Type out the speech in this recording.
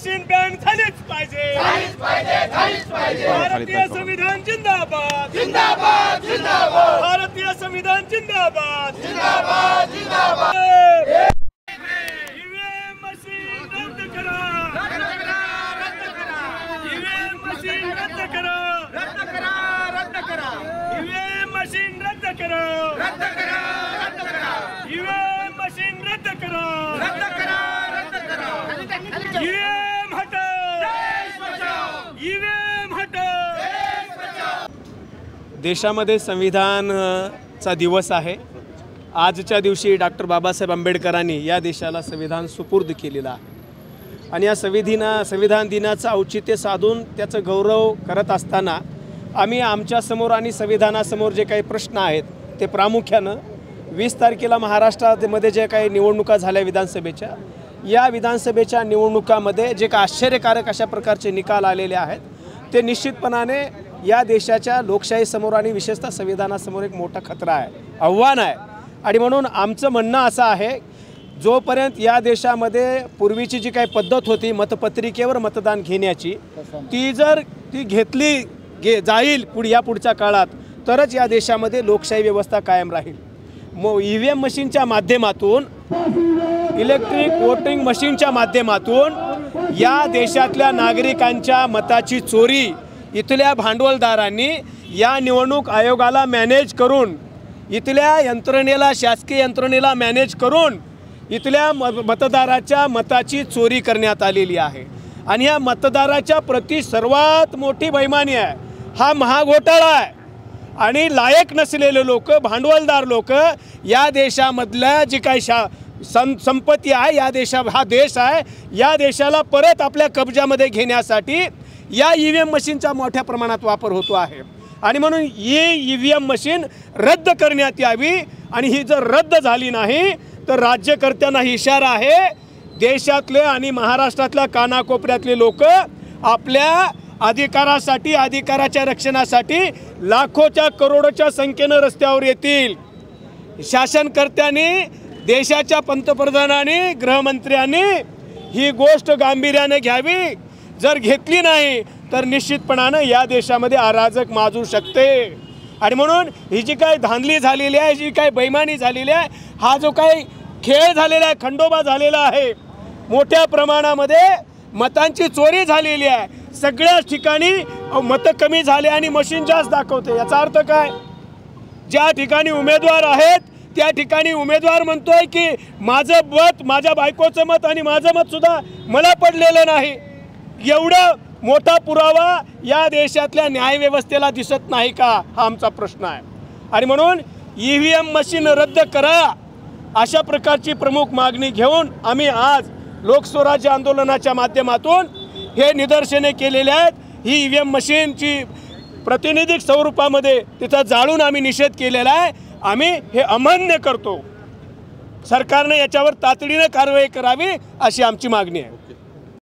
Machine ban झालीच पाहिजे, भारतीय संविधान जिंदाबाद जिंदाबाद जिंदाबाद, भारतीय संविधान जिंदाबाद जिंदाबाद जिंदाबाद। ईव्हीएम मशीन रद्द करा, रद्द करा, रद्द करा। ईव्हीएम मशीन रद्द करा, रद्द करा, रद्द करा। ईव्हीएम मशीन रद्द करा, रद्द करा, रद्द करा। ईव्हीएम मशीन रद्द करा, रद्द करा, रद्द करा। ईव्हीएम हटाओ, देश बचाओ। ईव्हीएम हटाओ, देश बचाओ। देशामध्ये संविधानचा दिवस आहे। आजच्या दिवशी डॉक्टर बाबासाहेब आंबेडकरांनी या देशाला संविधान सुपूर्द केलेलं आहे आणि या संविधान दिनाचं औचित्य साधून त्याचं गौरव करत असताना आम्ही आमच्यासमोर आणि संविधानासमोर जे काही प्रश्न आहेत ते प्रामुख्यानं 20 तारखेला महाराष्ट्रामध्ये जे काही निवडणुका झाल्या विधानसभेच्या, या विधानसभेच्या निवडणुकामध्ये जे काही आश्चर्यकारक अशा प्रकारचे निकाल आलेले आहेत ते निश्चितपणाने या देशाच्या लोकशाहीसमोर आणि विशेषतः संविधानासमोर एक मोठा खतरा आहे, आव्हान आहे। आणि म्हणून आमचं म्हणणं असं आहे, जोपर्यंत या देशामध्ये पूर्वीची जी काही पद्धत होती मतपत्रिकेवर मतदान घेण्याची, ती जर घेतली जाईल पुढच्या काळात तरच या देशामध्ये लोकशाही व्यवस्था कायम राहील। ईव्हीएम मशीनच्या माध्यमातून, इलेक्ट्रिक वोटिंग मशीनच्या माध्यमातून या देशातल्या नागरिकांच्या मताची चोरी इथल्या भांडवलदारांनी या निवडणूक आयोगाला मॅनेज करून, इथल्या यंत्रणेला, शासकीय यंत्रणेला मॅनेज करून इथल्या मतदाराच्या मताची चोरी करण्यात आलेली आहे आणि या मतदाराच्या प्रति सर्वात मोठी बेईमानी आहे। हा महाघोटाळा आहे आणि लायक नसलेले लोक, भांडवलदार लोक या देशामधल्या जी काही संपत्ती आहे, हा देश आहे, या देशाला परत आपल्या कब्जामध्ये घेण्यासाठी या ईव्हीएम मशीनचा मोठ्या प्रमाणात वापर होतो आहे आणि म्हणून ही ईव्हीएम मशीन रद्द करण्यात यावी आणि ही जर रद्द झाली नाही तर राज्यकर्त्यांना इशारा आहे, देशातले आणि महाराष्ट्रातल्या कानाकोपऱ्यातले लोक आपल्या अधिकारासाठी, अधिकाराच्या रक्षणासाठी लाखोच्या करोडोच्या संख्येने रस्त्यावर येतील। शासनकर्त्यांनी, देशाच्या पंतप्रधानांनी, गृहमंत्र्यांनी ही गोष्ट गांभीर्याने घ्यावी। जर घेतली नाही तर निश्चितपणाने या देशामध्ये अराजक माजू शकते आणि म्हणून ही जी काही धांदली झालेली आहे, जी काही बेईमानी झालेली आहे, हा जो काही खेळ झालेला आहे, खंडोबा झालेला आहे, मोठ्या प्रमाणामध्ये मतांची चोरी झालेली आहे, सगळ्याच ठिकाणी मतं कमी झाले आणि मशीन जास्त दाखवते। याचा अर्थ काय? ज्या ठिकाणी उमेदवार आहेत त्या ठिकाणी उमेदवार म्हणतोय की माझं मत, माझ्या बायकोचं मत आणि माझं मत सुद्धा मला पडलेलं नाही। एवढा मोठा पुरावा या देशातल्या न्यायव्यवस्थेला दिसत नाही का, हा आमचा प्रश्न आहे। आणि म्हणून ईव्हीएम मशीन रद्द करा अशा प्रकारची प्रमुख मागणी घेऊन आम्ही आज लोकस्वराज्य आंदोलनाच्या माध्यमातून हे निदर्शने केलेले आहेत। ही ईव्हीएम मशीनची प्रातिनिधिक स्वरूपामध्ये तिचा जाळून आम्ही निषेध केलेला आहे। आम्ही हे अमान्य करतो। सरकारने याच्यावर तातडीने कारवाई करावी अशी आमची मागणी आहे।